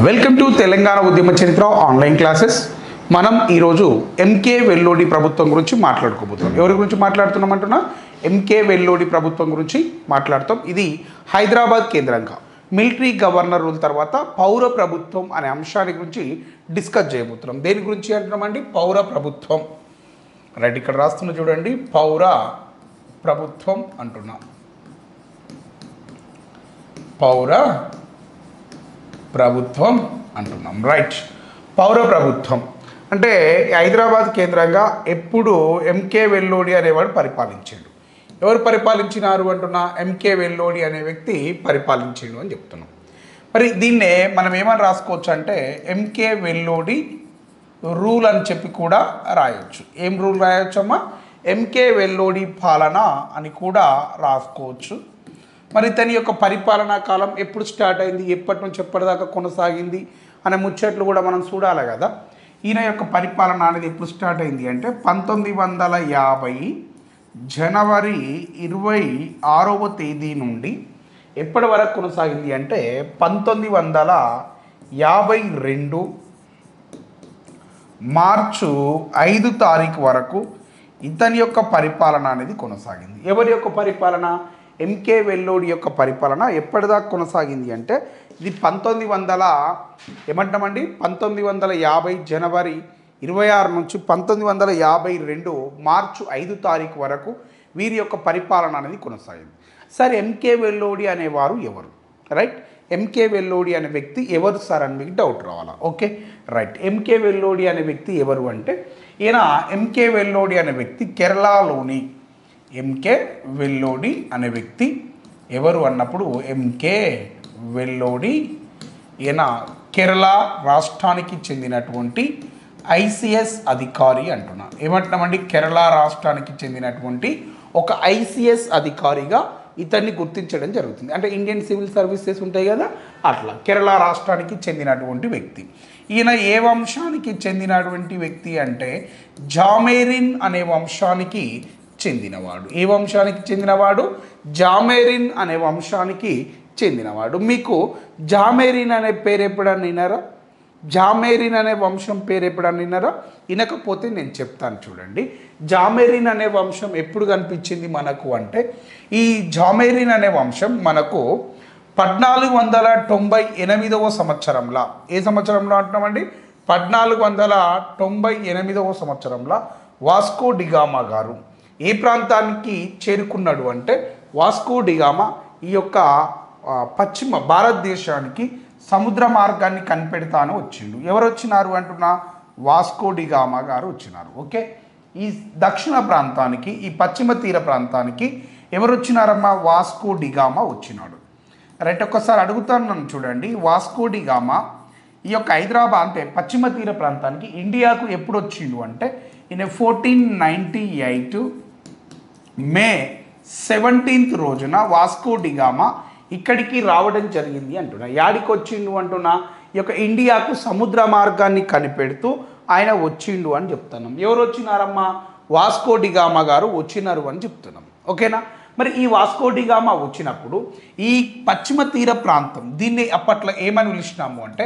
Welcome to Telangana ఉద్యమ చరిత్ర online classes. మనం ఈరోజు ఎంకే వెల్లోడి ప్రభుత్వం గురించి మాట్లాడుకోబోతున్నాం. ఎవరి గురించి మాట్లాడుతున్నాం అంటున్నా? ఎంకే వెల్లోడి ప్రభుత్వం గురించి మాట్లాడుతాం. ఇది హైదరాబాద్ కేంద్రంగా మిలిటరీ గవర్నర్ రూల్ తర్వాత పౌర ప్రభుత్వం అనే అంశాన్ని గురించి డిస్కస్ చేయబోతున్నాం. దేని గురించి అంటున్నామండి? పౌర ప్రభుత్వం. రైట్, ఇక్కడ రాస్తున్నా చూడండి, పౌర ప్రభుత్వం అంటున్నా. పౌర ప్రభుత్వం అంటున్నాం. రైట్, పౌర ప్రభుత్వం అంటే హైదరాబాద్ కేంద్రంగా ఎప్పుడు ఎంకే వెల్లోడి అనేవాడు పరిపాలించాడు. ఎవరు పరిపాలించినారు అంటున్నా? ఎంకే వెల్లోడి అనే వ్యక్తి పరిపాలించాడు అని చెప్తున్నాం. మరి దీన్నే మనం ఏమని రాసుకోవచ్చు అంటే ఎంకే వెల్లోడి రూల్ అని చెప్పి కూడా రాయొచ్చు. ఏం రూల్ రాయొచ్చమ్మా? ఎంకే వెల్లోడి పాలన అని కూడా రాసుకోవచ్చు. మరి తన యొక్క పరిపాలనా కాలం ఎప్పుడు స్టార్ట్ అయింది, ఎప్పటి నుంచి ఎప్పటిదాకా కొనసాగింది అనే ముచ్చట్లు కూడా మనం చూడాలి కదా. ఈయన యొక్క పరిపాలన అనేది ఎప్పుడు స్టార్ట్ అయింది అంటే 1950 జనవరి 26వ తేదీ నుండి ఎప్పటి వరకు కొనసాగింది అంటే 1952 మార్చి 5 తారీఖు వరకు ఇతని యొక్క పరిపాలన అనేది కొనసాగింది. ఎవరి యొక్క పరిపాలన? ఎంకే వెల్లోడి యొక్క పరిపాలన ఎప్పటిదాకా కొనసాగింది అంటే ఇది 1950 జనవరి 26 నుంచి 1952 మార్చి 5 తారీఖు వరకు వీరి యొక్క పరిపాలన అనేది కొనసాగింది. సరే, ఎంకే వెల్లోడి అనేవారు ఎవరు? రైట్, ఎంకే వెల్లోడి అనే వ్యక్తి ఎవరు సార్ అని మీకు డౌట్ రావాలా? Okay, right. ఎంకే వెల్లోడి అనే వ్యక్తి ఎవరు అంటే ఈయన ఎంకే వెల్లోడి అనే వ్యక్తి కేరళలోని ఎంకే వెల్లోడి అనే వ్యక్తి ఎవరు అన్నప్పుడు ఎంకే వెల్లోడి ఈయన కేరళ రాష్ట్రానికి చెందినటువంటి ఐసిఎస్ అధికారి అంటున్నా. ఏమంటున్నామండి? కేరళ రాష్ట్రానికి చెందినటువంటి ఒక ఐసిఎస్ అధికారిగా ఇతన్ని గుర్తించడం జరుగుతుంది. అంటే ఇండియన్ సివిల్ సర్వీసెస్ ఉంటాయి కదా, అట్లా కేరళ రాష్ట్రానికి చెందినటువంటి వ్యక్తి. ఈయన ఏ వంశానికి చెందినటువంటి వ్యక్తి అంటే జామేరిన్ అనే వంశానికి చెందినవాడు. ఏ వంశానికి చెందినవాడు? జామేరిన్ అనే వంశానికి చెందినవాడు. మీకు జామేరిన్ అనే పేరు ఎప్పుడన్నా విన్నారా? జామేరిన్ అనే వంశం పేరు ఎప్పుడన్నా విన్నారా? వినకపోతే నేను చెప్తాను చూడండి. జామేరిన్ అనే వంశం ఎప్పుడు కనిపించింది మనకు అంటే ఈ జామేరిన్ అనే వంశం మనకు 1498వ సంవత్సరంలో. ఏ సంవత్సరంలో అంటున్నామండి? 1498వ సంవత్సరంలో వాస్కో డిగామా గారు ఏ ప్రాంతానికి చేరుకున్నాడు అంటే వాస్కో డిగామా ఈ యొక్క పశ్చిమ భారతదేశానికి సముద్ర మార్గాన్ని కనిపెడతాను వచ్చిండు. ఎవరు వచ్చినారు అంటున్నా? వాస్కో డిగామా గారు వచ్చినారు. ఓకే, ఈ దక్షిణ ప్రాంతానికి, ఈ పశ్చిమ తీర ప్రాంతానికి ఎవరు వచ్చినారమ్మా? వాస్కో డిగామా వచ్చినాడు. రైట్, ఒక్కసారి అడుగుతాను నన్ను చూడండి. వాస్కో డిగామా ఈ యొక్క హైదరాబాద్ అంటే పశ్చిమ తీర ప్రాంతానికి ఇండియాకు ఎప్పుడు వచ్చిండు అంటే ఈయన 1498 మే 17 రోజున వాస్కో డిగామా ఇక్కడికి రావడం జరిగింది అంటున్నా. యాడికి వచ్చిండు అంటున్నా? ఈ యొక్క ఇండియాకు సముద్ర మార్గాన్ని కనిపెడుతూ ఆయన వచ్చిండు అని చెప్తున్నాం. ఎవరు వచ్చినారమ్మా? వాస్కో డిగామా గారు వచ్చినారు అని చెప్తున్నాం. ఓకేనా? మరి ఈ వాస్కో డిగామా వచ్చినప్పుడు ఈ పశ్చిమ తీర ప్రాంతం దీన్ని అప్పట్లో ఏమని పిలిచినాము అంటే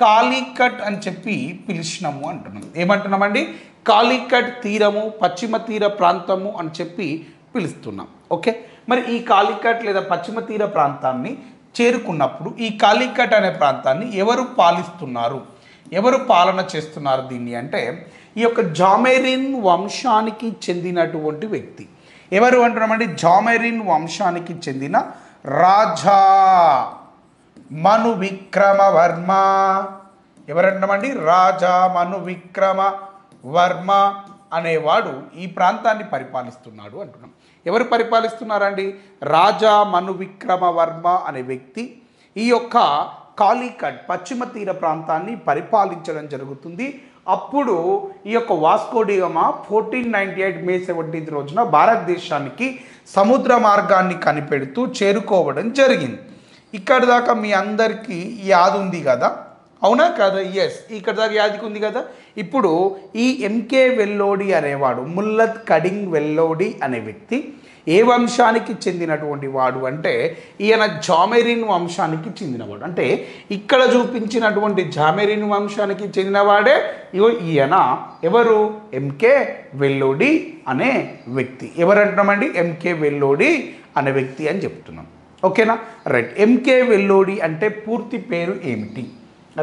కాలికట్ అని చెప్పి పిలిచినాము అంటున్నాం. ఏమంటున్నామండి? కాలికట్ తీరము, పశ్చిమ తీర ప్రాంతము అని చెప్పి పిలుస్తున్నాం. ఓకే, మరి ఈ కాలికట్ లేదా పశ్చిమ తీర ప్రాంతాన్ని చేరుకున్నప్పుడు ఈ కాలికట్ అనే ప్రాంతాన్ని ఎవరు పాలిస్తున్నారు, ఎవరు పాలన చేస్తున్నారు దీన్ని అంటే ఈ యొక్క జామేరిన్ వంశానికి చెందినటువంటి వ్యక్తి. ఎవరు అంటున్నామండి? జామేరిన్ వంశానికి చెందిన రాజా మను విక్రమ వర్మ. ఎవరంటున్నామండి? రాజా మను విక్రమ వర్మ అనేవాడు ఈ ప్రాంతాన్ని పరిపాలిస్తున్నాడు అంటున్నాం. ఎవరు పరిపాలిస్తున్నారండి? రాజా మను విక్రమ వర్మ అనే వ్యక్తి ఈ యొక్క కాలికట్ పశ్చిమ తీర ప్రాంతాన్ని పరిపాలించడం జరుగుతుంది. అప్పుడు ఈ యొక్క వాస్కో డిగామా 1498 మే 17 రోజున భారతదేశానికి సముద్ర మార్గాన్ని కనిపెడుతూ చేరుకోవడం జరిగింది. ఇక్కడ దాకా మీ అందరికీ యాది ఉంది కదా, అవునా కదా? ఎస్, ఇక్కడ దాకా యాదికి ఉంది కదా. ఇప్పుడు ఈ ఎంకే వెల్లోడి అనేవాడు ముల్లత్ కడింగ్ వెల్లోడి అనే వ్యక్తి ఏ వంశానికి చెందినటువంటి వాడు అంటే ఈయన జామెరిన్ వంశానికి చెందినవాడు. అంటే ఇక్కడ చూపించినటువంటి జామెరిన్ వంశానికి చెందినవాడే ఈయన ఎవరు ఎంకే వెల్లోడి అనే వ్యక్తి. ఎవరంటున్నామండి? ఎంకే వెల్లోడి అనే వ్యక్తి అని చెప్తున్నాం. ఓకేనా? రైట్. ఎంకే వెల్లోడి అంటే పూర్తి పేరు ఏమిటి?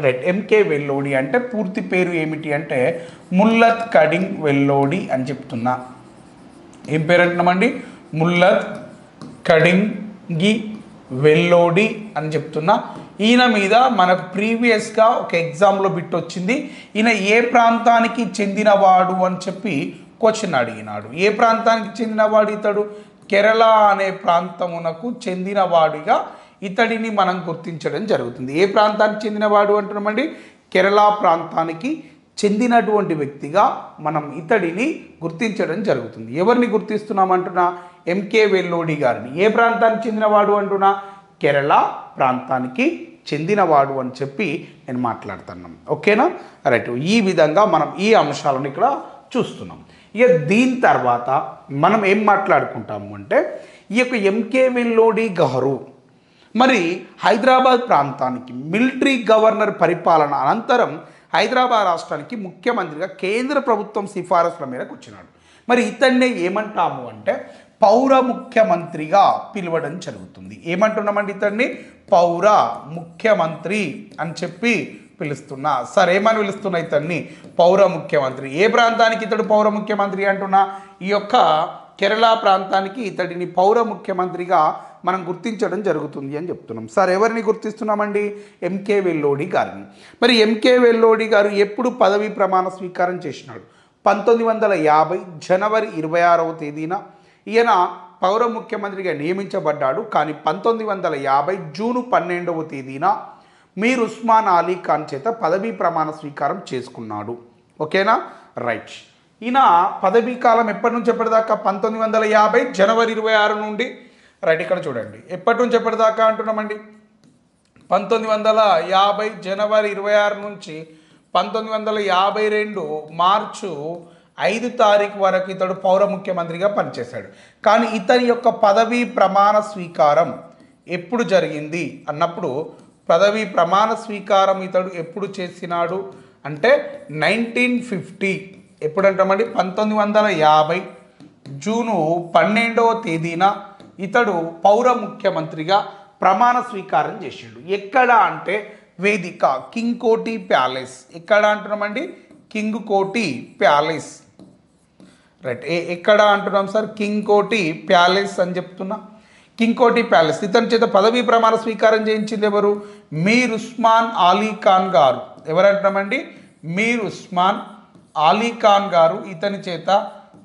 రైట్. ఎంకే వెల్లోడి అంటే పూర్తి పేరు ఏమిటి అంటే ముల్లత్ కడింగ్ వెల్లోడి అని చెప్తున్నా. ఏం పేరు అంటున్నామండి? ముల్లత్ కడింగి వెల్లోడి అని చెప్తున్నా. ఈయన మీద మనకు ప్రీవియస్గా ఒక ఎగ్జామ్లో బిట్ వచ్చింది. ఈయన ఏ ప్రాంతానికి చెందినవాడు అని చెప్పి క్వశ్చన్ అడిగినాడు. ఏ ప్రాంతానికి చెందినవాడు ఇతడు? కేరళ అనే ప్రాంతమునకు చెందినవాడిగా ఇతడిని మనం గుర్తించడం జరుగుతుంది. ఏ ప్రాంతానికి చెందినవాడు అంటున్నామండి? కేరళ ప్రాంతానికి చెందినటువంటి వ్యక్తిగా మనం ఇతడిని గుర్తించడం జరుగుతుంది. ఎవరిని గుర్తిస్తున్నామంటున్నా? ఎంకే వెల్లోడి గారిని. ఏ ప్రాంతానికి చెందినవాడు అంటున్నా? కేరళ ప్రాంతానికి చెందినవాడు అని చెప్పి నేను మాట్లాడుతున్నాను. ఓకేనా? రైట్. ఈ విధంగా మనం ఈ అంశాలను ఇక్కడ చూస్తున్నాం. ఇక దీని తర్వాత మనం ఏం మాట్లాడుకుంటాము అంటే ఈ యొక్క ఎంకే వెల్లోడి గారు మరి హైదరాబాద్ ప్రాంతానికి మిలిటరీ గవర్నర్ పరిపాలన అనంతరం హైదరాబాద్ రాష్ట్రానికి ముఖ్యమంత్రిగా కేంద్ర ప్రభుత్వం సిఫారసుల మేరకు వచ్చినాడు. మరి ఇతన్నే ఏమంటాము అంటే పౌర ముఖ్యమంత్రిగా పిలవడం జరుగుతుంది. ఏమంటున్నామండి? ఇతన్ని పౌర ముఖ్యమంత్రి అని చెప్పి పిలుస్తున్నా. సరే, ఏమని పిలుస్తున్నా? ఇతన్ని పౌర ముఖ్యమంత్రి. ఏ ప్రాంతానికి ఇతడు పౌర ముఖ్యమంత్రి అంటున్నా? ఈ యొక్క కేరళ ప్రాంతానికి ఇతడిని పౌర ముఖ్యమంత్రిగా మనం గుర్తించడం జరుగుతుంది అని చెప్తున్నాం. సార్, ఎవరిని గుర్తిస్తున్నామండి? ఎంకే వెల్లోడి గారిని. మరి ఎంకే వెల్లోడి గారు ఎప్పుడు పదవీ ప్రమాణ స్వీకారం చేసినాడు? 1950 జనవరి 26వ తేదీన ఈయన పౌర ముఖ్యమంత్రిగా నియమించబడ్డాడు. కానీ 1950 జూన్ 12వ తేదీన మీర్ ఉస్మాన్ అలీ ఖాన్ చేత పదవీ ప్రమాణ స్వీకారం చేసుకున్నాడు. ఓకేనా? రైట్. ఈయన పదవీ కాలం ఎప్పటి నుంచి ఎప్పటిదాకా? 1950 జనవరి 26 నుండి. రైట్. ఇక్కడ చూడండి, ఎప్పటి నుంచి ఎప్పటిదాకా అంటున్నామండి? 1950 జనవరి 26 నుంచి 1952 మార్చి 5 తారీఖు వరకు ఇతడు పౌర ముఖ్యమంత్రిగా పనిచేశాడు. కానీ ఇతని యొక్క పదవీ ప్రమాణ స్వీకారం ఎప్పుడు జరిగింది అన్నప్పుడు పదవీ ప్రమాణ స్వీకారం ఇతడు ఎప్పుడు చేసినాడు అంటే 1950. ఎప్పుడు అంటామండి? 1950 జూను 12వ తేదీన ఇతడు పౌర ముఖ్యమంత్రిగా ప్రమాణ స్వీకారం చేసిండు. ఎక్కడ అంటే వేదిక, కింగ్ కోటి ప్యాలెస్. ఎక్కడ అంటున్నామండి? కింగ్ కోటి ప్యాలెస్. రైట్. ఎక్కడ అంటున్నాం సార్? కింగ్ కోటి ప్యాలెస్ అని చెప్తున్నా. కింగ్ కోటి ప్యాలెస్. ఇతని చేత పదవీ ప్రమాణ స్వీకారం చేయించింది ఎవరు? మీర్ ఉస్మాన్ అలీ ఖాన్ గారు. ఎవరంటున్నామండి? మీర్ ఉస్మాన్ అలీ ఖాన్ గారు ఇతని చేత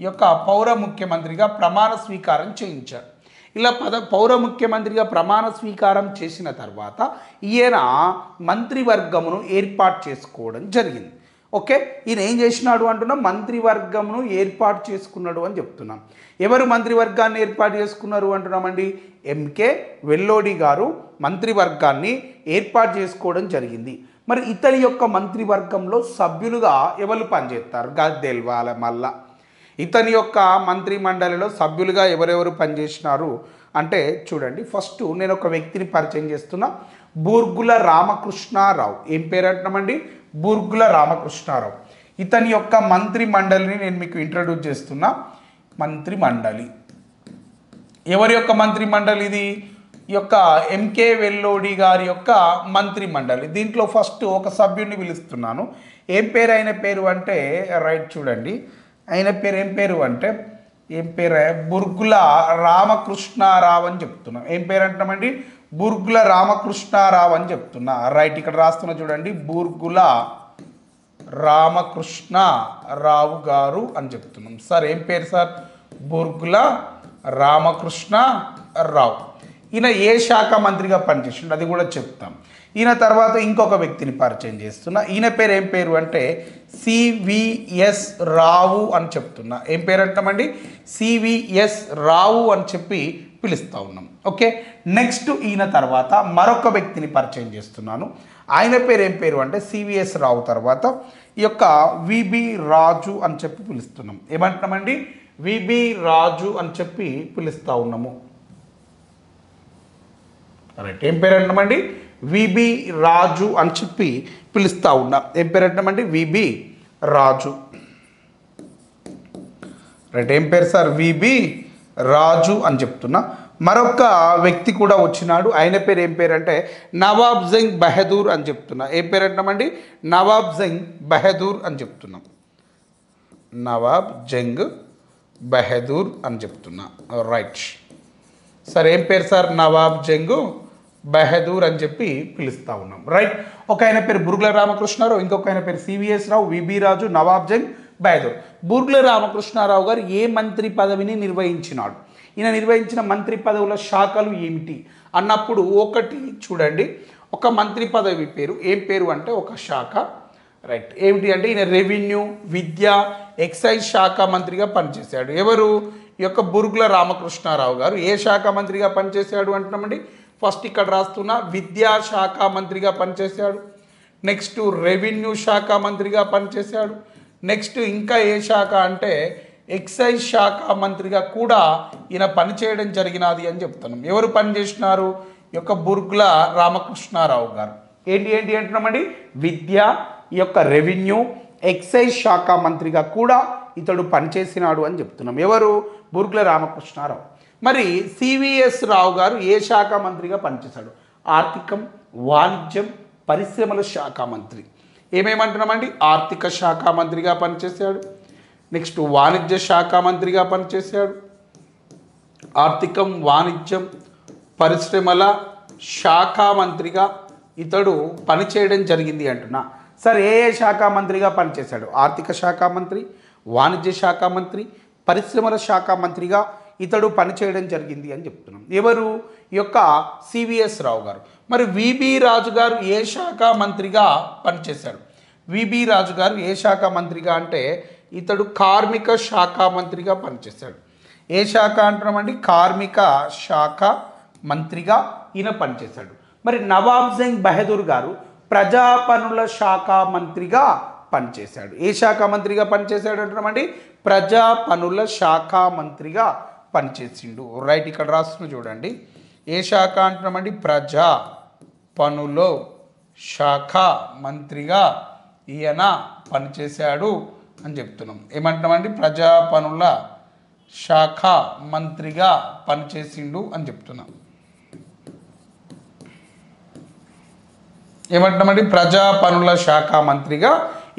ఈ యొక్క పౌర ముఖ్యమంత్రిగా ప్రమాణ స్వీకారం చేయించారు. ఇలా పౌర ముఖ్యమంత్రిగా ప్రమాణ స్వీకారం చేసిన తర్వాత ఈయన మంత్రివర్గమును ఏర్పాటు చేసుకోవడం జరిగింది. ఓకే, ఈయన ఏం చేసినాడు అంటున్నాం? మంత్రివర్గమును ఏర్పాటు చేసుకున్నాడు అని చెప్తున్నాం. ఎవరు మంత్రివర్గాన్ని ఏర్పాటు చేసుకున్నారు అంటున్నామండి? ఎంకే వెల్లోడి గారు మంత్రివర్గాన్ని ఏర్పాటు చేసుకోవడం జరిగింది. మరి ఇతని యొక్క మంత్రివర్గంలో సభ్యులుగా ఎవరు పనిచేస్తారు? తెలవాలి మళ్ళా. ఇతని యొక్క మంత్రి మండలిలో సభ్యులుగా ఎవరెవరు పనిచేసినారు అంటే చూడండి. ఫస్ట్ నేను ఒక వ్యక్తిని పరిచయం చేస్తున్నా, బూర్గుల రామకృష్ణారావు. ఏం పేరు అంటున్నామండి? బూర్గుల రామకృష్ణారావు. ఇతని యొక్క మంత్రి మండలిని నేను మీకు ఇంట్రడ్యూస్ చేస్తున్నా. మంత్రి మండలి ఎవరి యొక్క మంత్రి మండలి? ఇది ఈ యొక్క ఎంకే వెల్లోడి గారి యొక్క మంత్రి మండలి. దీంట్లో ఫస్ట్ ఒక సభ్యుడిని పిలుస్తున్నాను. ఏం పేరు ఆయన పేరు అంటే రైట్ చూడండి, ఆయన పేరు ఏం పేరు అంటే బుర్గుల రామకృష్ణారావు అని చెప్తున్నాం. ఏం పేరు అంటున్నామండి? బుర్గుల రామకృష్ణారావు అని చెప్తున్నా. రైట్, ఇక్కడ రాస్తున్నా చూడండి, బుర్గుల రామకృష్ణారావు గారు అని చెప్తున్నాం. సార్ ఏం పేరు సార్? బుర్గుల రామకృష్ణారావు. ఈయన ఏ శాఖ మంత్రిగా పనిచేసిండు అది కూడా చెప్తాం. ఈయన తర్వాత ఇంకొక వ్యక్తిని పరిచయం చేస్తున్నా. ఈయన పేరు ఏం పేరు అంటే సివిఎస్ రావు అని చెప్తున్నా. ఏం పేరు అంటామండి? సివిఎస్ రావు అని చెప్పి పిలుస్తూ ఉన్నాం. ఓకే, నెక్స్ట్ ఈయన తర్వాత మరొక వ్యక్తిని పరిచయం చేస్తున్నాను. ఆయన పేరు ఏం పేరు అంటే సివిఎస్ రావు తర్వాత ఈ యొక్క విబి రాజు అని చెప్పి పిలుస్తున్నాం. ఏమంటున్నామండి? విబి రాజు అని చెప్పి పిలుస్తూ ఉన్నాము. రైట్, ఏం పేరు అంటామండి? విబి రాజు అని చెప్పి పిలుస్తూ ఉన్నాం. ఏం పేరు అంటామండి? విబి రాజు. రైట్, ఏం పేరు సార్? విబి రాజు అని చెప్తున్నా. మరొక వ్యక్తి కూడా వచ్చినాడు. ఆయన పేరు ఏం పేరు అంటే నవాబ్ జంగ్ బహదూర్ అని చెప్తున్నా. ఏం పేరు అంటామండి? నవాబ్ జంగ్ బహదూర్ అని చెప్తున్నాం. నవాబ్ జంగ్ బహదూర్ అని చెప్తున్నా. రైట్ సార్, ఏం పేరు సార్? నవాబ్ జంగ్ బహదూర్ అని చెప్పి పిలుస్తూ ఉన్నాం. రైట్, ఒక ఆయన పేరు బుర్గుల రామకృష్ణారావు, ఇంకొక ఆయన పేరు సివిఎస్ రావు, విబి రాజు, నవాబ్ జంగ్ బహదూర్. బుర్గుల రామకృష్ణారావు గారు ఏ మంత్రి పదవిని నిర్వహించినాడు? ఈయన నిర్వహించిన మంత్రి పదవుల శాఖలు ఏమిటి అన్నప్పుడు ఒకటి చూడండి, ఒక మంత్రి పదవి పేరు ఏం పేరు అంటే ఒక శాఖ. రైట్, ఏమిటి అంటే ఈయన రెవెన్యూ, విద్య, ఎక్సైజ్ శాఖ మంత్రిగా పనిచేశాడు. ఎవరు? ఈ యొక్క బుర్గుల రామకృష్ణారావు గారు ఏ శాఖ మంత్రిగా పనిచేశాడు అంటున్నామండి? ఫస్ట్ ఇక్కడ రాస్తున్నా, విద్యా శాఖ మంత్రిగా పనిచేశాడు. నెక్స్ట్ రెవెన్యూ శాఖ మంత్రిగా పనిచేశాడు. నెక్స్ట్ ఇంకా ఏ శాఖ అంటే ఎక్సైజ్ శాఖ మంత్రిగా కూడా ఈయన పనిచేయడం జరిగినది అని చెప్తున్నాం. ఎవరు పనిచేసినారు? ఈ యొక్క బుర్గుల రామకృష్ణారావు గారు. ఏంటి ఏంటి అంటున్నామండి? విద్య, ఈ యొక్క రెవెన్యూ, ఎక్సైజ్ శాఖ మంత్రిగా కూడా ఇతడు పనిచేసినాడు అని చెప్తున్నాం. ఎవరు? బుర్గుల రామకృష్ణారావు. మరి సివిఎస్ రావు గారు ఏ శాఖ మంత్రిగా పనిచేశాడు? ఆర్థికం, వాణిజ్యం, పరిశ్రమల శాఖ మంత్రి. ఏమేమంటున్నామండి? ఆర్థిక శాఖ మంత్రిగా పనిచేశాడు. నెక్స్ట్ వాణిజ్య శాఖ మంత్రిగా పనిచేశాడు. ఆర్థికం, వాణిజ్యం, పరిశ్రమల శాఖ మంత్రిగా ఇతడు పనిచేయడం జరిగింది అంటున్నా. సరే, ఏ ఏ శాఖ మంత్రిగా పనిచేశాడు? ఆర్థిక శాఖ మంత్రి, వాణిజ్య శాఖ మంత్రి, పరిశ్రమల శాఖ మంత్రిగా ఇతడు పనిచేయడం జరిగింది అని చెప్తున్నాం. ఎవరు? ఈ యొక్క సివిఎస్ రావు గారు. మరి విబి రాజు గారు ఏ శాఖ మంత్రిగా పనిచేశాడు? విబి రాజు గారు ఏ శాఖ మంత్రిగా అంటే ఇతడు కార్మిక శాఖ మంత్రిగా పనిచేశాడు. ఏ శాఖ అంటున్నామండి? కార్మిక శాఖ మంత్రిగా ఈయన పనిచేశాడు. మరి నవాబ్ జంగ్ బహదూర్ గారు ప్రజా పనుల శాఖ మంత్రిగా పనిచేశాడు. ఏ శాఖ మంత్రిగా పనిచేశాడు అంటున్నామండి? ప్రజా పనుల శాఖ మంత్రిగా పనిచేసిండు. రైట్, ఇక్కడ రాస్తున్న చూడండి, ఏ శాఖ అంటున్నామండి? ప్రజా పనుల శాఖ మంత్రిగా ఈయన పనిచేశాడు అని చెప్తున్నాం. ఏమంటున్నామండి? ప్రజా పనుల శాఖ మంత్రిగా పనిచేసిండు అని చెప్తున్నాం. ఏమంటున్నామండి? ప్రజా పనుల శాఖ మంత్రిగా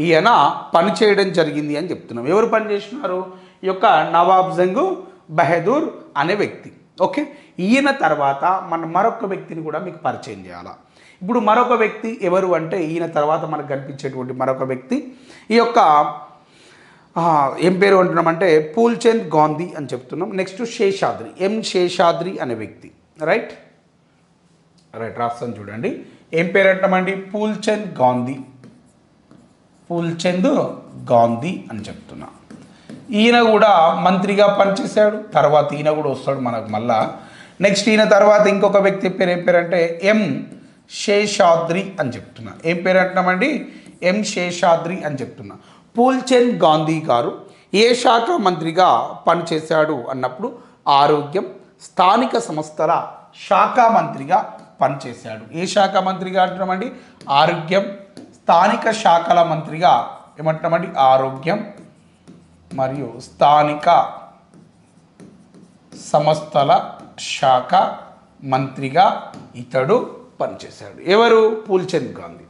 ఈయన పనిచేయడం జరిగింది అని చెప్తున్నాం. ఎవరు పనిచేసినారు? ఈ యొక్క నవాబ్ జంగ్ బహదూర్ అనే వ్యక్తి. ఓకే, ఈయన తర్వాత మనం మరొక వ్యక్తిని కూడా మీకు పరిచయం చేయాలా. ఇప్పుడు మరొక వ్యక్తి ఎవరు అంటే ఈయన తర్వాత మనకు కనిపించేటువంటి మరొక వ్యక్తి ఈ యొక్క ఏం పేరు అంటున్నామంటే పూల్చంద్ గాంధీ అని చెప్తున్నాం. నెక్స్ట్ శేషాద్రి, ఎం శేషాద్రి అనే వ్యక్తి. రైట్ రైట్ రాస్తాను చూడండి, ఏం పేరు అంటామండి? పూల్చంద్ గాంధీ. పూల్చంద్ గాంధీ అని చెప్తున్నా. ఈయన కూడా మంత్రిగా పనిచేశాడు. తర్వాత ఈయన కూడా వస్తాడు మనకు మళ్ళా. నెక్స్ట్ ఈయన తర్వాత ఇంకొక వ్యక్తి పేరు ఏం పేరు అంటే ఎం శేషాద్రి అని చెప్తున్నా. ఏం పేరు అంటున్నామండి? ఎం శేషాద్రి అని చెప్తున్నా. పూల్చంద్ గాంధీ గారు ఏ శాఖ మంత్రిగా పనిచేశాడు అన్నప్పుడు ఆరోగ్యం, స్థానిక సంస్థల శాఖ మంత్రిగా పనిచేశాడు. ఏ శాఖ మంత్రిగా అంటున్నామండి? ఆరోగ్యం, స్థానిక శాఖల మంత్రిగా ఏమంటున్నామండి? ఆరోగ్యం మరియు స్థానిక సంస్థల శాఖ మంత్రిగా ఇతడు పనిచేశాడు. ఎవరు? పూల్చంద్ గాంధీ.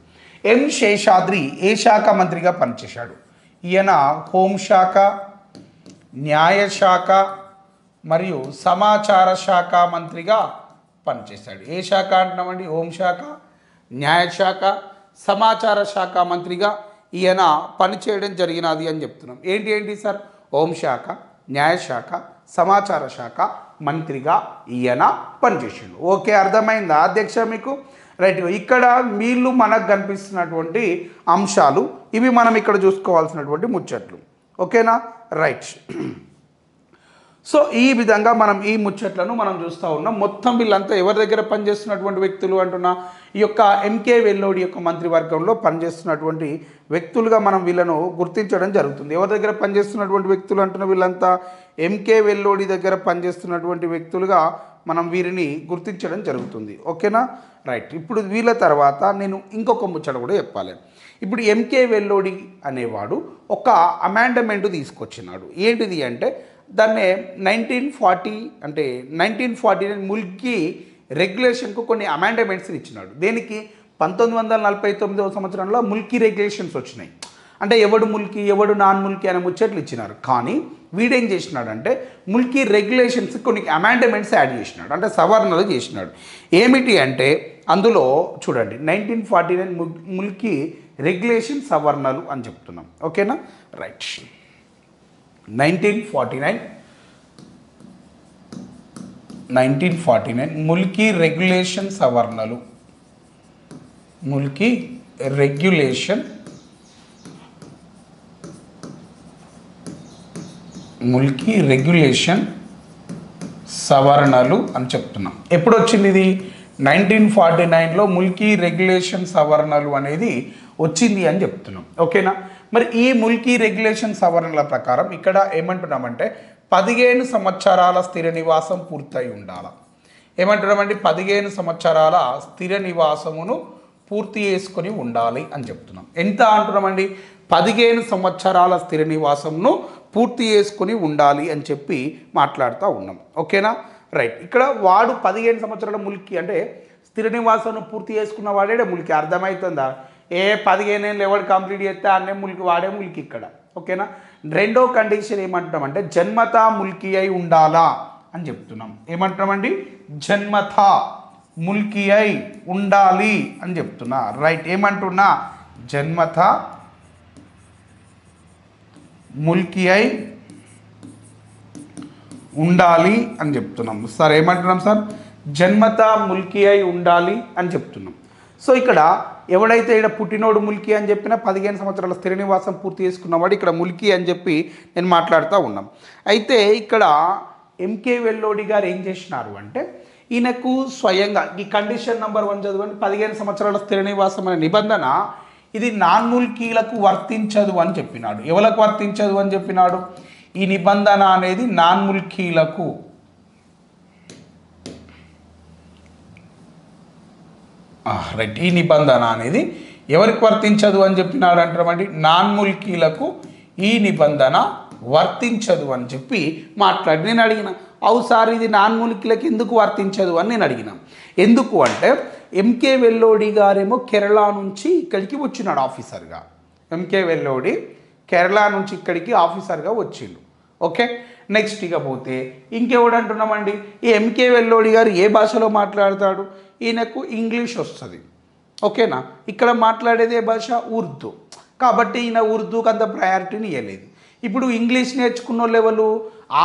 ఎం శేషాద్రి ఏ శాఖ మంత్రిగా పనిచేశాడు? ఈయన హోంశాఖ, న్యాయశాఖ మరియు సమాచార శాఖ మంత్రిగా పనిచేశాడు. ఏ శాఖ అంటున్నామండి? హోంశాఖ, న్యాయశాఖ, సమాచార శాఖ మంత్రిగా ఈయన పనిచేయడం జరిగినది అని చెప్తున్నాం. ఏంటి ఏంటి సార్? హోంశాఖ, న్యాయశాఖ, సమాచార శాఖ మంత్రిగా ఈయన పనిచేసిండు. ఓకే, అర్థమైందా అధ్యక్ష మీకు? రైట్, ఇక్కడ వీళ్ళు మనకు కనిపిస్తున్నటువంటి అంశాలు ఇవి మనం ఇక్కడ చూసుకోవాల్సినటువంటి ముచ్చట్లు. ఓకేనా? రైట్. సో ఈ విధంగా మనం ఈ ముచ్చట్లను మనం చూస్తూ ఉన్నాం. మొత్తం వీళ్ళంతా ఎవరి దగ్గర పనిచేస్తున్నటువంటి వ్యక్తులు అంటున్నా? ఈ యొక్క ఎంకే వెల్లోడి యొక్క మంత్రివర్గంలో పనిచేస్తున్నటువంటి వ్యక్తులుగా మనం వీళ్ళను గుర్తించడం జరుగుతుంది. ఎవరి దగ్గర పనిచేస్తున్నటువంటి వ్యక్తులు అంటున్నా? వీళ్ళంతా ఎంకే వెల్లోడి దగ్గర పనిచేస్తున్నటువంటి వ్యక్తులుగా మనం వీరిని గుర్తించడం జరుగుతుంది. ఓకేనా, రైట్. ఇప్పుడు వీళ్ళ తర్వాత నేను ఇంకొక ముచ్చట కూడా చెప్పాలి. ఇప్పుడు ఎంకే వెల్లోడి అనేవాడు ఒక అమెండ్మెంట్ తీసుకొచ్చినాడు. ఏంటిది అంటే దాన్నే 1940 అంటే 1949 ముల్కీ రెగ్యులేషన్కు కొన్ని అమెండ్మెంట్స్ ఇచ్చినాడు. దేనికి 1949వ సంవత్సరంలో ముల్కీ రెగ్యులేషన్స్ వచ్చినాయి. అంటే ఎవడు ముల్కీ ఎవడు నాన్ ముల్కీ అనే ముచ్చట్లు ఇచ్చినారు. కానీ వీడేం చేసినాడంటే ముల్కీ రెగ్యులేషన్స్ కొన్ని అమెండ్మెంట్స్ యాడ్ చేసినాడు, అంటే సవరణలు చేసినాడు. ఏమిటి అంటే అందులో చూడండి 1949 ముల్కీ రెగ్యులేషన్ సవరణలు అని చెప్తున్నాం. ఓకేనా, రైట్. 1949 ముల్కీ రెగ్యులేషన్ సవరణలు, ముల్కీ రెగ్యులేషన్ సవరణలు అని చెప్తున్నాం. ఎప్పుడు వచ్చింది ఇది? 1949లో ముల్కీ రెగ్యులేషన్ సవరణలు అనేది వచ్చింది అని చెప్తున్నాం. ఓకేనా, మరి ఈ ముల్కీ రెగ్యులేషన్ సవరణల ప్రకారం ఇక్కడ ఏమంటున్నామంటే 15 సంవత్సరాల స్థిర నివాసం పూర్తయి ఉండాలి. ఏమంటున్నామండి? 15 సంవత్సరాల స్థిర నివాసమును పూర్తి చేసుకొని ఉండాలి అని చెప్తున్నాం. ఎంత అంటున్నామండి? 15 సంవత్సరాల స్థిర నివాసమును పూర్తి చేసుకొని ఉండాలి అని చెప్పి మాట్లాడుతూ ఉన్నాం. ఓకేనా, రైట్. ఇక్కడ వాడు 15 సంవత్సరాల ముల్కీ అంటే స్థిర నివాసం పూర్తి చేసుకున్న వాడే ముల్కీ. అర్థమవుతుందా? 15 ఏళ్ళు ఎవడు కంప్లీట్ చేస్తే అన్నే ముల్కీ, వాడే ముల్కీ ఇక్కడ. ఓకేనా, రెండో కండిషన్ ఏమంటున్నామంటే జన్మతా ముల్కీ అయి ఉండాలా అని చెప్తున్నాం. ఏమంటున్నామండి? జన్మతా ముల్కీ అయి ఉండాలి అని చెప్తున్నా. రైట్. ఏమంటున్నా? జన్మతా ముల్కీ అయి ఉండాలి అని చెప్తున్నాం. సార్ ఏమంటున్నాం సార్? జన్మతా ముల్కీ అయి ఉండాలి అని చెప్తున్నాం. సో ఇక్కడ ఎవడైతే ఇక్కడ పుట్టినోడు ముల్కీ అని చెప్పినా 15 సంవత్సరాల స్థిర నివాసం పూర్తి చేసుకున్నవాడు ఇక్కడ ముల్కీ అని చెప్పి నేను మాట్లాడుతూ ఉన్నాం. అయితే ఇక్కడ ఎంకే వెల్లోడి గారు ఏం చేసినారు అంటే ఈయనకు స్వయంగా ఈ కండిషన్ నెంబర్ 1 చదవండి. 15 సంవత్సరాల స్థిర నివాసం అనే నిబంధన ఇది నాన్ ముల్కీలకు వర్తించదు అని చెప్పినాడు. ఎవరికి వర్తించదు అని చెప్పినాడు? ఈ నిబంధన అనేది నాన్ ముల్కీలకు, రైట్, ఈ నిబంధన అనేది ఎవరికి వర్తించదు అని చెప్పినాడు అంటామండి? నాన్ ముల్కీలకు ఈ నిబంధన వర్తించదు అని చెప్పి మాట్లాడి నేను అడిగిన, అవు సార్ ఇది నాన్ ముల్కీలకు ఎందుకు వర్తించదు అని నేను అడిగిన. ఎందుకు అంటే ఎంకే వెల్లోడి గారేమో కేరళ నుంచి ఇక్కడికి వచ్చినాడు ఆఫీసర్గా. ఎంకే వెల్లోడి కేరళ నుంచి ఇక్కడికి ఆఫీసర్గా వచ్చిండు. ఓకే, నెక్స్ట్ ఇక పోతే ఇంకెవడు అంటున్నామండి? ఈ ఎంకే వెల్లోడి గారు ఏ భాషలో మాట్లాడతాడు? ఈయనకు ఇంగ్లీష్ వస్తుంది. ఓకేనా, ఇక్కడ మాట్లాడేదే భాష ఉర్దూ. కాబట్టి ఈయన ఉర్దూకి అంత ప్రయారిటీని ఇవ్వలేదు. ఇప్పుడు ఇంగ్లీష్ నేర్చుకున్న వాళ్ళు ఎవరు?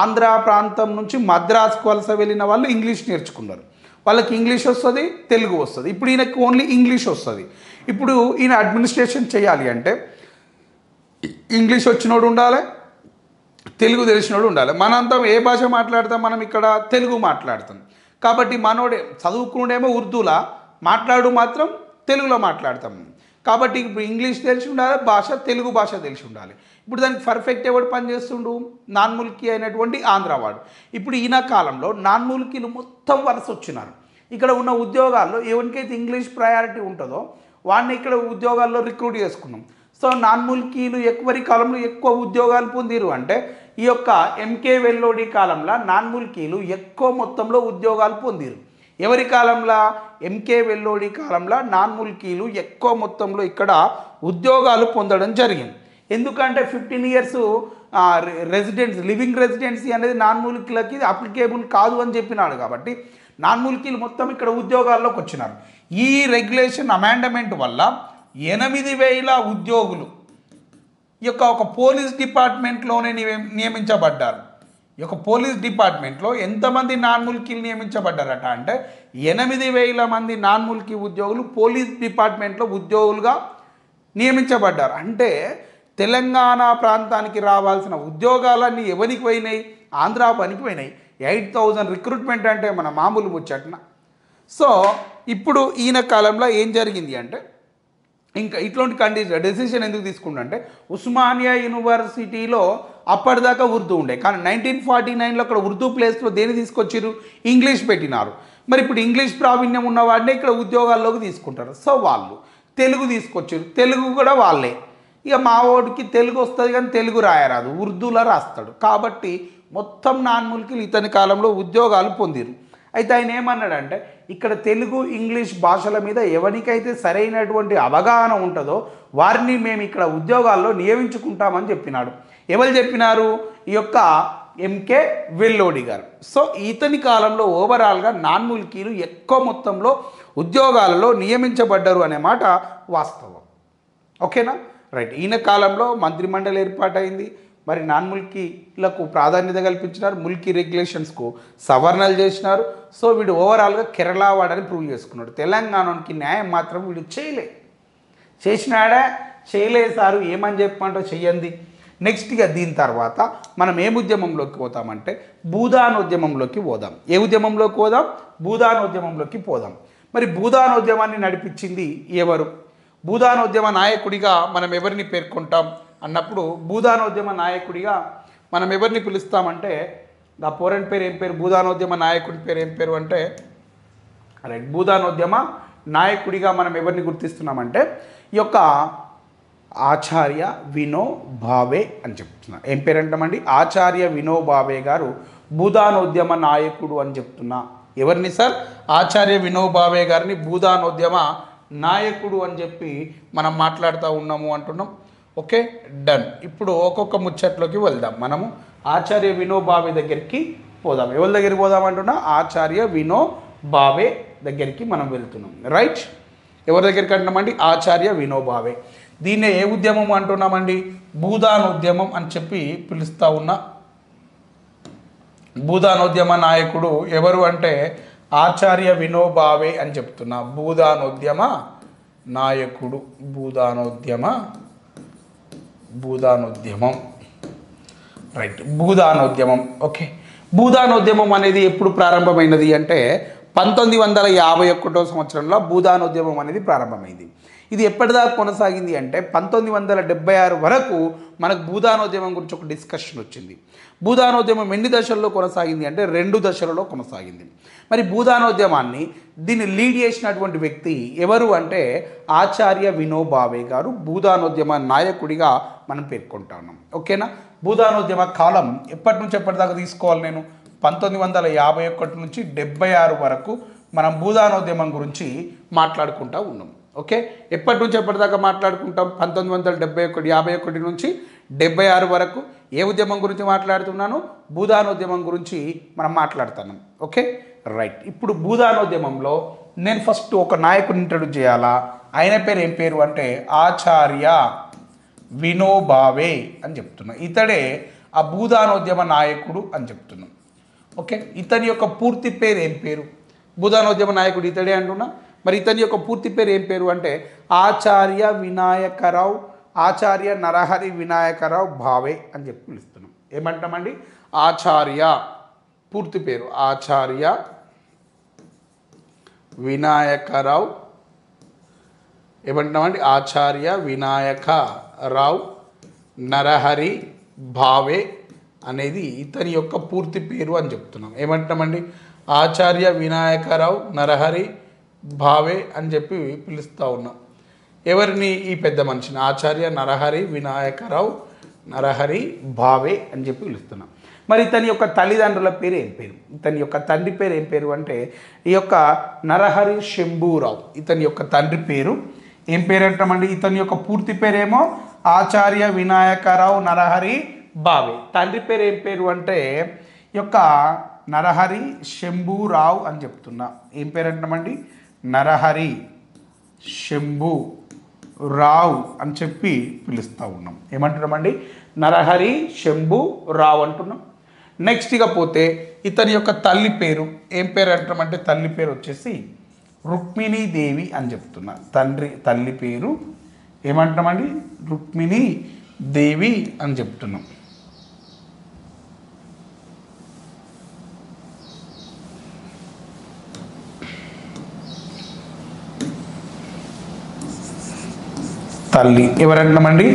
ఆంధ్ర ప్రాంతం నుంచి మద్రాసుకు వలస వెళ్ళిన వాళ్ళు ఇంగ్లీష్ నేర్చుకున్నారు. వాళ్ళకి ఇంగ్లీష్ వస్తుంది, తెలుగు వస్తుంది. ఇప్పుడు ఈయనకి ఓన్లీ ఇంగ్లీష్ వస్తుంది. ఇప్పుడు ఈయన అడ్మినిస్ట్రేషన్ చేయాలి అంటే ఇంగ్లీష్ వచ్చినోడు ఉండాలి, తెలుగు తెలిసినోడు ఉండాలి. మనంతా ఏ భాష మాట్లాడతాం? మనం ఇక్కడ తెలుగు మాట్లాడతాం. కాబట్టి మనోడే చదువుకునేమో ఉర్దూలా మాట్లాడు మాత్రం తెలుగులో మాట్లాడతాం. కాబట్టి ఇప్పుడు ఇంగ్లీష్ తెలిసి ఉండాలి, భాష తెలుగు భాష తెలిసి ఉండాలి. ఇప్పుడు దానికి పర్ఫెక్ట్ ఎవడు పనిచేస్తుండు? నాన్ ముల్కీ అయినటువంటి ఆంధ్రవాడు. ఇప్పుడు ఈయన కాలంలో నాన్ ముల్కీలు మొత్తం వలస వచ్చినారు. ఇక్కడ ఉన్న ఉద్యోగాల్లో ఎవరికైతే ఇంగ్లీష్ ప్రయారిటీ ఉంటుందో వాడిని ఇక్కడ ఉద్యోగాల్లో రిక్రూట్ చేసుకున్నాం. సో నాన్ ముల్కీలు ఎవరి కాలంలో ఎక్కువ ఉద్యోగాలు పొందిరు అంటే ఈ యొక్క ఎంకే వెల్లోడి కాలంలో నాన్ ముల్కీలు ఎక్కువ మొత్తంలో ఉద్యోగాలు పొందిరు. ఎవరి కాలంలో? ఎంకే వెల్లోడి కాలంలో నాన్ ముల్కీలు ఎక్కువ మొత్తంలో ఇక్కడ ఉద్యోగాలు పొందడం జరిగింది. ఎందుకంటే 15 years లివింగ్ రెసిడెన్సీ అనేది నాన్ ముల్కీలకి అప్లికేబుల్ కాదు అని చెప్పినాడు. కాబట్టి నాన్ ముల్కీలు మొత్తం ఇక్కడ ఉద్యోగాల్లోకి వచ్చినారు. ఈ రెగ్యులేషన్ అమెండ్మెంట్ వల్ల 8,000 ఉద్యోగులు ఈ యొక్క ఒక పోలీస్ డిపార్ట్మెంట్లోనే నియమించబడ్డారు. ఈ యొక్క పోలీస్ డిపార్ట్మెంట్లో ఎంతమంది నాన్ ముల్కీలు నియమించబడ్డారట అంటే 8,000 మంది నాన్ ముల్కీ ఉద్యోగులు పోలీస్ డిపార్ట్మెంట్లో ఉద్యోగులుగా నియమించబడ్డారు. అంటే తెలంగాణ ప్రాంతానికి రావాల్సిన ఉద్యోగాలన్నీ ఎవరికి పోయినాయి? ఆంధ్ర పనికి పోయినాయి. 8,000 రిక్రూట్మెంట్ అంటే మన మామూలు ముచ్చట్న. సో ఇప్పుడు ఈయన కాలంలో ఏం జరిగింది అంటే ఇంకా ఇట్లాంటి డెసిషన్ ఎందుకు తీసుకుంటే ఉస్మానియా యూనివర్సిటీలో అప్పటిదాకా ఉర్దూ ఉండే, కానీ 1949లో అక్కడ ఉర్దూ ప్లేస్లో దేని తీసుకొచ్చారు, ఇంగ్లీష్ పెట్టినారు. మరి ఇప్పుడు ఇంగ్లీష్ ప్రావీణ్యం ఉన్న వాడిని ఇక్కడ ఉద్యోగాల్లోకి తీసుకుంటారు. సో వాళ్ళు తెలుగు తీసుకొచ్చారు, తెలుగు కూడా వాళ్ళే. ఇక మా వాడికి తెలుగు వస్తుంది కానీ తెలుగు రాయరాదు, ఉర్దూలో రాస్తాడు. కాబట్టి మొత్తం నాన్ముల్కీలు ఇతని కాలంలో ఉద్యోగాలు పొందిరు. అయితే ఆయన ఏమన్నాడంటే ఇక్కడ తెలుగు ఇంగ్లీష్ భాషల మీద ఎవరికైతే సరైనటువంటి అవగాహన ఉంటుందో వారిని మేము ఇక్కడ ఉద్యోగాల్లో నియమించుకుంటామని చెప్పినాడు. ఎవరు చెప్పినారు, ఈ యొక్క ఎంకే వెల్లోడి గారు. సో ఇతని కాలంలో ఓవరాల్గా నాన్ముల్కీలు ఎక్కువ మొత్తంలో ఉద్యోగాలలో నియమించబడ్డారు అనే మాట వాస్తవం. ఓకేనా, రైట్. ఈయన కాలంలో మంత్రిమండలి ఏర్పాటైంది. మరి నాన్ముల్కీలకు ప్రాధాన్యత కల్పించినారు, ముల్కీ రెగ్యులేషన్స్కు సవరణలు చేసినారు. సో వీడు ఓవరాల్గా కేరళ వాడని ప్రూవ్ చేసుకున్నాడు. తెలంగాణకి న్యాయం మాత్రం వీడు చేసినాడా చేయలేదు సారు, ఏమని చెప్పమంటో చెయ్యండి. నెక్స్ట్ ఇక దీని తర్వాత మనం ఏ ఉద్యమంలోకి పోతామంటే భూదానోద్యమంలోకి పోదాం. ఏ ఉద్యమంలోకి పోదాం, భూదానోద్యమంలోకి పోదాం. మరి భూదానోద్యమాన్ని నడిపించింది ఎవరు, భూదానోద్యమ నాయకుడిగా మనం ఎవరిని పేర్కొంటాం అన్నప్పుడు భూదానోద్యమ నాయకుడిగా మనం ఎవరిని పిలుస్తామంటే ఆ పోరన్ పేరు ఏం పేరు, భూదానోద్యమ నాయకుడి పేరు ఏం పేరు అంటే రైట్, భూదానోద్యమ నాయకుడిగా మనం ఎవరిని గుర్తిస్తున్నామంటే ఈ యొక్క ఆచార్య వినోభావే అని చెప్తున్నా. ఏం పేరు అంటామండి, ఆచార్య వినోభావే గారు భూదానోద్యమ నాయకుడు అని చెప్తున్నా. ఎవరిని సార్, ఆచార్య వినోభావే గారిని భూదానోద్యమ నాయకుడు అని చెప్పి మనం మాట్లాడుతూ ఉన్నాము అంటున్నాం. Okay, done. ఇప్పుడు ఒక్కొక్క ముచ్చట్లోకి వెళ్దాం. మనము ఆచార్య వినోభావే దగ్గరికి పోదాం. ఎవరి దగ్గరికి పోదాం అంటున్నా, ఆచార్య వినోభావే దగ్గరికి మనం వెళ్తున్నాం. రైట్, ఎవరి దగ్గరికి అంటున్నామండి, ఆచార్య వినోభావే. దీన్నే ఏ ఉద్యమం అంటున్నామండి, భూదానోద్యమం అని చెప్పి పిలుస్తూ ఉన్నా. భూదానోద్యమ నాయకుడు ఎవరు అంటే ఆచార్య వినోభావే అని చెప్తున్నా. భూదానోద్యమ నాయకుడు, భూదానోద్యమం రైట్, భూదానోద్యమం. ఓకే, భూదానోద్యమం అనేది ఎప్పుడు ప్రారంభమైనది అంటే 1951 సంవత్సరంలో భూదానోద్యమం అనేది ప్రారంభమైంది. ఇది ఎప్పటిదాకా కొనసాగింది అంటే 1976 వరకు మనకు భూదానోద్యమం గురించి ఒక డిస్కషన్ వచ్చింది. భూదానోద్యమం ఎన్ని దశల్లో కొనసాగింది అంటే 2 దశలలో కొనసాగింది. మరి భూదానోద్యమాన్ని దీన్ని లీడ్ చేసినటువంటి వ్యక్తి ఎవరు అంటే ఆచార్య వినోభావే గారు భూదానోద్యమ నాయకుడిగా మనం పేర్కొంటా ఉన్నాం. ఓకేనా, భూదానోద్యమ కాలం ఎప్పటి నుంచి ఎప్పటిదాకా తీసుకోవాలి నేను, 1951 నుంచి 76 వరకు మనం భూదానోద్యమం గురించి మాట్లాడుకుంటూ ఉన్నాం. ఓకే, ఎప్పటి నుంచి ఎప్పటిదాకా మాట్లాడుకుంటాం, 1951 నుంచి 76 వరకు. ఏ ఉద్యమం గురించి మాట్లాడుతున్నాను, భూదానోద్యమం గురించి మనం మాట్లాడుతున్నాం. Okay, right. ఇప్పుడు భూదానోద్యమంలో నేను ఫస్ట్ ఒక నాయకుడిని ఇంట్రడ్యూస్ చేయాలా. ఆయన పేరు ఏం పేరు అంటే ఆచార్య వినోభావే అని చెప్తున్నా. ఇతడే ఆ భూదానోద్యమ నాయకుడు అని చెప్తున్నాం. ఓకే, ఇతని యొక్క పూర్తి పేరు ఏం పేరు, భూదానోద్యమ నాయకుడు ఇతడే అంటున్నా. మరి ఇతని యొక్క పూర్తి పేరు ఏం పేరు అంటే ఆచార్య వినాయకరావు, ఆచార్య నరహరి వినాయకరావు భావే అని చెప్పి పిలుస్తున్నాం. ఏమంటామండి, ఆచార్య పూర్తి పేరు ఆచార్య వినాయకరావు, ఏమంటామండి ఆచార్య వినాయకరావు నరహరి భావే అనేది ఇతని యొక్క పూర్తి పేరు అని చెప్తున్నాం. ఏమంటామండి ఆచార్య వినాయకరావు నరహరి భావే అని చెప్పి పిలుస్తూ ఉన్నాం. ఎవరిని, ఈ పెద్ద మనిషిని ఆచార్య నరహరి వినాయకరావు నరహరి భావే అని చెప్పి పిలుస్తున్నాం. మరి ఇతని యొక్క తల్లిదండ్రుల పేరు ఏం పేరు, ఇతని యొక్క తండ్రి పేరు ఏం పేరు అంటే ఈ యొక్క నరహరి శంభూరావు. ఇతని యొక్క తండ్రి పేరు ఏం పేరు అంటామండి, ఇతని యొక్క పూర్తి పేరేమో ఆచార్య వినాయకరావు నరహరి భావే. తండ్రి పేరు ఏం పేరు అంటే ఈ యొక్క నరహరి శంభూరావు అని చెప్తున్నా. ఏం పేరు అంటామండి, నరహరి శంభు రావు అని చెప్పి పిలుస్తూ ఉన్నాం. ఏమంటున్నామండి, నరహరి శంభు రావు అంటున్నాం. నెక్స్ట్ ఇక పోతే ఇతని యొక్క తల్లి పేరు ఏం పేరు అంటామంటే తల్లి పేరు వచ్చేసి రుక్మిణీదేవి అని చెప్తున్నా. తల్లి పేరు ఏమంటామండి, రుక్మిణీదేవి అని చెప్తున్నాం. తల్లి ఎవరంటామండి,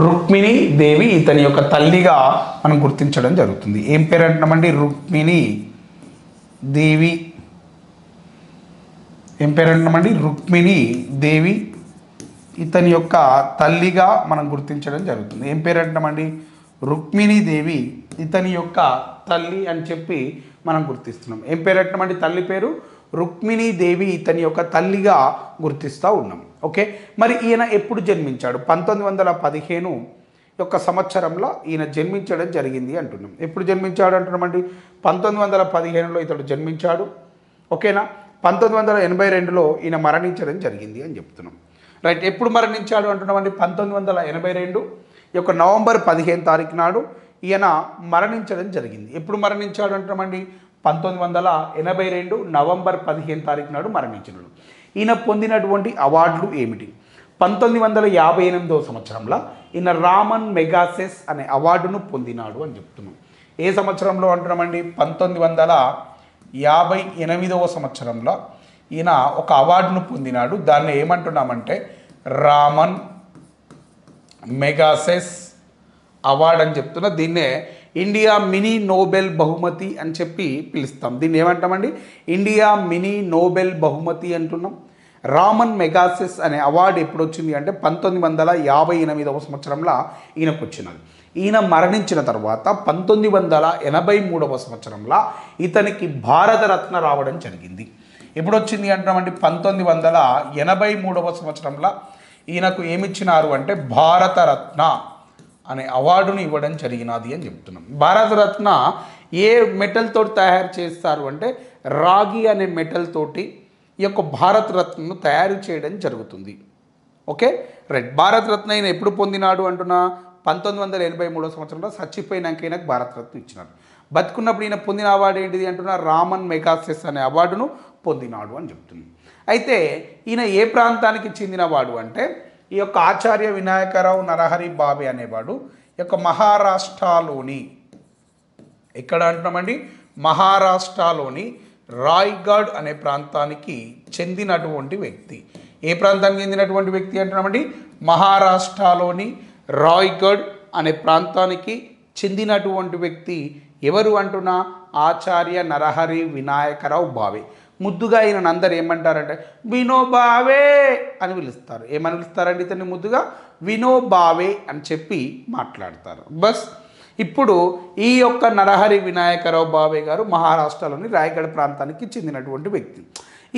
రుక్మిణి దేవి ఇతని యొక్క తల్లిగా మనం గుర్తించడం జరుగుతుంది. ఏం పేరు అంటున్నామండి? రుక్మిణి దేవి. ఏం పేరు అంటున్నామండి? రుక్మిణి దేవి ఇతని యొక్క తల్లిగా మనం గుర్తించడం జరుగుతుంది. ఏం పేరు అంటున్నామండి? రుక్మిణి దేవి ఇతని యొక్క తల్లి అని చెప్పి మనం గుర్తిస్తున్నాం. ఏం పేరు అంటున్నామండి? తల్లి పేరు రుక్మిణి దేవి ఇతని యొక్క తల్లిగా గుర్తిస్తూ ఉన్నాం. ఓకే, మరి ఈయన ఎప్పుడు జన్మించాడు? 1915 యొక్క సంవత్సరంలో ఈయన జన్మించడం జరిగింది అంటున్నాం. ఎప్పుడు జన్మించాడు అంటున్నామండి? 1915లో ఇతడు జన్మించాడు. ఓకేనా? 1982లో ఈయన మరణించడం జరిగింది అని చెప్తున్నాం. రైట్, ఎప్పుడు మరణించాడు అంటున్నామండి? 1982 యొక్క నవంబర్ 15 తారీఖు నాడు ఈయన మరణించడం జరిగింది. ఎప్పుడు మరణించాడు అంటున్నామండి? 1982 నవంబర్ 15 తారీఖు నాడు మరణించినాడు. ఈయన పొందినటువంటి అవార్డులు ఏమిటి? 1958వ సంవత్సరంలో ఈయన రామన్ మెగాసెస్ అనే అవార్డును పొందినాడు అని చెప్తున్నాం. ఏ సంవత్సరంలో అంటున్నామండి? 1958వ సంవత్సరంలో ఈయన ఒక అవార్డును పొందినాడు. దాన్ని ఏమంటున్నామంటే రామన్ మెగాసెస్ అవార్డ్ అని చెప్తున్నా. దీన్నే ఇండియా మినీ నోబెల్ బహుమతి అని చెప్పి పిలుస్తాం. దీన్ని ఏమంటామండి? ఇండియా మినీ నోబెల్ బహుమతి అంటున్నాం. రామన్ మెగాసెస్ అనే అవార్డు ఎప్పుడు వచ్చింది అంటే 1958వ సంవత్సరంలో ఈయనకు వచ్చినది. ఈయన మరణించిన తర్వాత 1983వ సంవత్సరంలో ఇతనికి భారతరత్న రావడం జరిగింది. ఎప్పుడు వచ్చింది అంటున్నామండి? 1983వ సంవత్సరంలో ఈయనకు ఏమిచ్చినారు అంటే భారతరత్న అనే అవార్డును ఇవ్వడం జరిగినది అని చెప్తున్నాం. భారతరత్న ఏ మెటల్ తోటి తయారు చేస్తారు అంటే రాగి అనే మెటల్ తోటి ఈ యొక్క భారతరత్నను తయారు చేయడం జరుగుతుంది. Okay, right. భారతరత్న ఈయన ఎప్పుడు పొందినాడు అంటున్నా? 1983వ సంవత్సరంలో చచ్చిపోయినాక ఈయనకు భారతరత్న ఇచ్చినారు. బతుకున్నప్పుడు ఈయన పొందిన అవార్డు ఏంటిది అంటున్నా? రామన్ మెగాసెస్ అనే అవార్డును పొందినాడు అని చెప్తుంది. అయితే ఈయన ఏ ప్రాంతానికి చెందినవాడు అంటే ఈ యొక్క ఆచార్య వినాయకరావు నరహరి బాబే అనేవాడు ఈ యొక్క మహారాష్ట్రలోని, ఎక్కడ అంటున్నామండి? మహారాష్ట్రలోని రాయ్గఢ్ అనే ప్రాంతానికి చెందినటువంటి వ్యక్తి. ఏ ప్రాంతానికి చెందినటువంటి వ్యక్తి అంటున్నామండి? మహారాష్ట్రలోని రాయ్గఢ్ అనే ప్రాంతానికి చెందినటువంటి వ్యక్తి ఎవరు అంటున్నా? ఆచార్య నరహరి వినాయకరావు బావే. ముద్దుగా ఈయన అందరు ఏమంటారంటే వినోబావే అని పిలుస్తారు. ఏమని పిలుస్తారండి ఇతన్ని? ముద్దుగా వినోబావే అని చెప్పి మాట్లాడతారు. బస్ ఇప్పుడు ఈ యొక్క నరహరి వినాయకరావు బావే గారు మహారాష్ట్రలోని రాయగఢ్ ప్రాంతానికి చెందినటువంటి వ్యక్తి.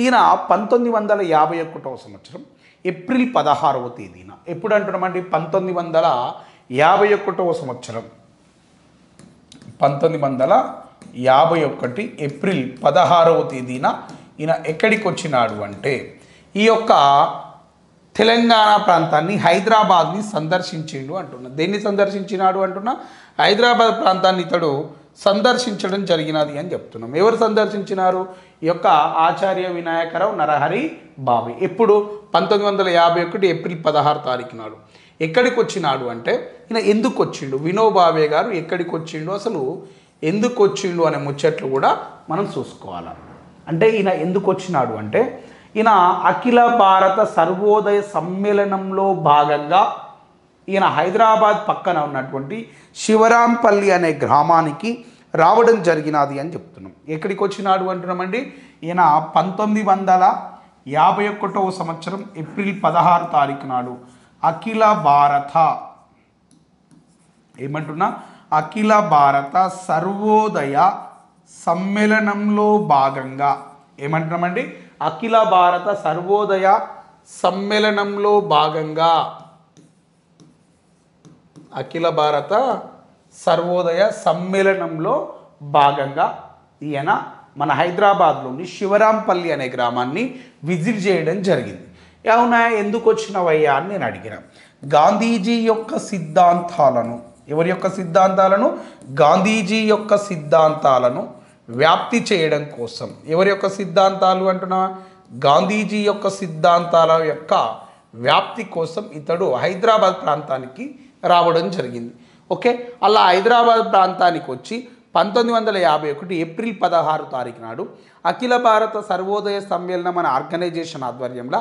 ఈయన 1951వ సంవత్సరం ఏప్రిల్ 16వ తేదీన, ఎప్పుడు అంటున్నామండి? 1951వ సంవత్సరం 1951 ఏప్రిల్ 16వ తేదీన ఈయన ఎక్కడికి వచ్చినాడు అంటే ఈ యొక్క తెలంగాణ ప్రాంతాన్ని, హైదరాబాద్ని సందర్శించిండు అంటున్నా. దేన్ని సందర్శించినాడు అంటున్నా? హైదరాబాద్ ప్రాంతాన్ని ఇతడు సందర్శించడం జరిగినది అని చెప్తున్నాం. ఎవరు సందర్శించినారు? ఈ యొక్క ఆచార్య వినాయకరావు నరహరి బావే. ఎప్పుడు? 1951 ఏప్రిల్ 16 తారీఖు నాడు. ఎక్కడికి వచ్చినాడు అంటే ఈయన ఎందుకు వచ్చిండు? వినోబావే గారు ఎక్కడికి వచ్చిండు, అసలు ఎందుకు వచ్చిండు అనే ముచ్చట్లు కూడా మనం చూసుకోవాలి. అంటే ఈయన ఎందుకు వచ్చినాడు అంటే ఈయన అఖిల భారత సర్వోదయ సమ్మేళనంలో భాగంగా ఈయన హైదరాబాద్ పక్కన ఉన్నటువంటి శివరాంపల్లి అనే గ్రామానికి రావడం జరిగినది అని చెప్తున్నాం. ఎక్కడికి వచ్చినాడు అంటున్నామండి? ఈయన 1951వ సంవత్సరం ఏప్రిల్ 16 తారీఖు నాడు అఖిల భారత ఏమంటున్నా? అఖిల భారత సర్వోదయ సమ్మేళనంలో భాగంగా ఏమంటున్నామండి? అఖిల భారత సర్వోదయ సమ్మేళనంలో భాగంగా, అఖిల భారత సర్వోదయ సమ్మేళనంలో భాగంగా ఈయన మన హైదరాబాద్లోని శివరాంపల్లి అనే గ్రామాన్ని విజిట్ చేయడం జరిగింది. అవునా, ఎందుకు వచ్చినవయ్యా అని నేను అడిగిన. గాంధీజీ యొక్క సిద్ధాంతాలను, ఎవరి యొక్క సిద్ధాంతాలను? గాంధీజీ యొక్క సిద్ధాంతాలను వ్యాప్తి చేయడం కోసం. ఎవరి యొక్క సిద్ధాంతాలు అంటున్నా? గాంధీజీ యొక్క సిద్ధాంతాల యొక్క వ్యాప్తి కోసం ఇతడు హైదరాబాద్ ప్రాంతానికి రావడం జరిగింది. ఓకే, అలా హైదరాబాద్ ప్రాంతానికి వచ్చి 1951 ఏప్రిల్ 16 తారీఖు నాడు అఖిల భారత సర్వోదయ సమ్మేళనం అనే ఆర్గనైజేషన్ ఆధ్వర్యంలో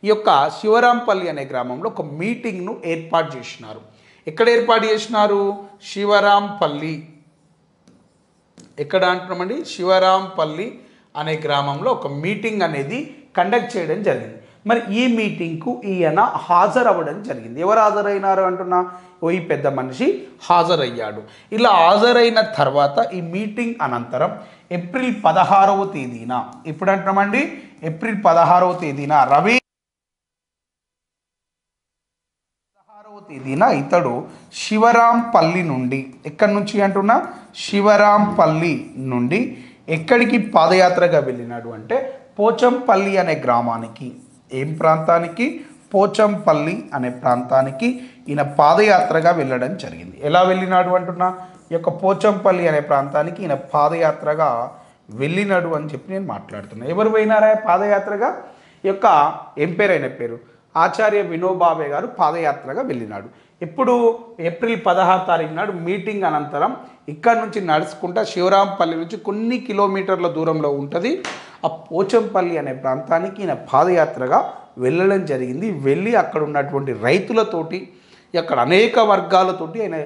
ఈ యొక్క శివరాంపల్లి అనే గ్రామంలో ఒక మీటింగ్ను ఏర్పాటు చేసినారు. ఎక్కడ ఏర్పాటు చేసినారు? శివరాంపల్లి. ఎక్కడ అంటున్నామండి? శివరాంపల్లి అనే గ్రామంలో ఒక మీటింగ్ అనేది కండక్ట్ చేయడం జరిగింది. మరి ఈ మీటింగ్కు ఈయన హాజరవ్వడం జరిగింది. ఎవరు హాజరైనారు అంటున్నా? ఈ పెద్ద మనిషి హాజరయ్యాడు. ఇలా హాజరైన తర్వాత ఈ మీటింగ్ అనంతరం ఏప్రిల్ 16వ తేదీన, ఇప్పుడు అంటున్నామండి ఏప్రిల్ 16వ తేదీన రవి 16వ తేదీన ఇతడు శివరాంపల్లి నుండి, ఎక్కడి నుంచి అంటున్నా? శివరాంపల్లి నుండి ఎక్కడికి పాదయాత్రగా వెళ్ళినాడు అంటే పోచంపల్లి అనే గ్రామానికి. ఏం ప్రాంతానికి? పోచంపల్లి అనే ప్రాంతానికి ఈయన పాదయాత్రగా వెళ్ళడం జరిగింది. ఎలా వెళ్ళినాడు అంటున్నా? ఈ యొక్క పోచంపల్లి అనే ప్రాంతానికి ఈయన పాదయాత్రగా వెళ్ళినాడు అని చెప్పి నేను మాట్లాడుతున్నా. ఎవరు పోయినారా పాదయాత్రగా? ఈ యొక్క ఏం పేరు? అయిన పేరు ఆచార్య వినోబావే గారు పాదయాత్రగా వెళ్ళినాడు. ఇప్పుడు ఏప్రిల్ 16 తారీఖు నాడు మీటింగ్ అనంతరం ఇక్కడ నుంచి నడుచుకుంటా శివరాంపల్లి నుంచి కొన్ని కిలోమీటర్ల దూరంలో ఉంటుంది ఆ పోచంపల్లి అనే ప్రాంతానికి ఈయన పాదయాత్రగా వెళ్ళడం జరిగింది. వెళ్ళి అక్కడ ఉన్నటువంటి రైతులతోటి, అక్కడ అనేక వర్గాలతోటి ఆయన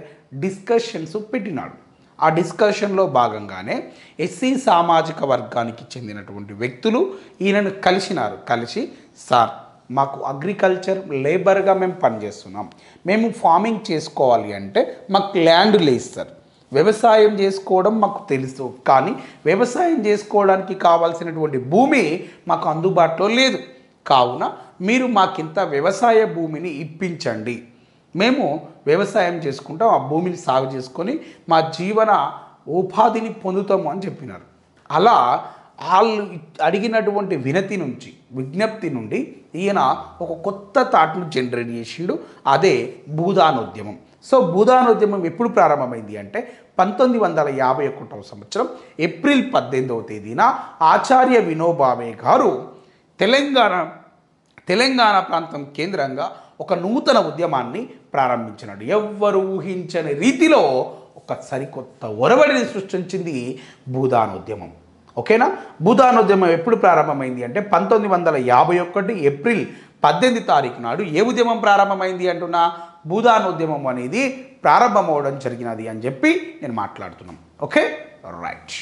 డిస్కషన్స్ పెట్టినాడు. ఆ డిస్కషన్లో భాగంగానే ఎస్సీ సామాజిక వర్గానికి చెందినటువంటి వ్యక్తులు ఈయనను కలిసినారు. కలిసి, సార్ మాకు అగ్రికల్చర్ లేబర్గా మేము పనిచేస్తున్నాం, మేము ఫార్మింగ్ చేసుకోవాలి అంటే మాకు ల్యాండ్ లేదు సార్, వ్యవసాయం చేసుకోవడం మాకు తెలుసు, కానీ వ్యవసాయం చేసుకోవడానికి కావాల్సినటువంటి భూమి మాకు అందుబాటులో లేదు, కావున మీరు మాకింత వ్యవసాయ భూమిని ఇప్పించండి, మేము వ్యవసాయం చేసుకుంటాం, ఆ భూమిని సాగు చేసుకొని మా జీవన ఉపాధిని పొందుతాము అని చెప్పినారు. అలా వాళ్ళు అడిగినటువంటి విజ్ఞప్తి నుండి ఈయన ఒక కొత్త థాట్ను జనరేట్ చేసిండు. అదే భూదానోద్యమం. సో భూదానోద్యమం ఎప్పుడు ప్రారంభమైంది అంటే 1951వ సంవత్సరం ఏప్రిల్ 18వ తేదీన ఆచార్య వినోబావే గారు తెలంగాణ ప్రాంతం కేంద్రంగా ఒక నూతన ఉద్యమాన్ని ప్రారంభించినాడు. ఎవ్వరు ఊహించని రీతిలో ఒక సరికొత్త ఒరవడిని సృష్టించింది భూదానోద్యమం. ఓకేనా? భూదానోద్యమం ఎప్పుడు ప్రారంభమైంది అంటే 1951 ఏప్రిల్ 18 తారీఖు నాడు ఏ ఉద్యమం ప్రారంభమైంది అంటున్నా? భూదానోద్యమం అనేది ప్రారంభమవడం జరిగినది అని చెప్పి నేను మాట్లాడుతున్నాను. Okay, right.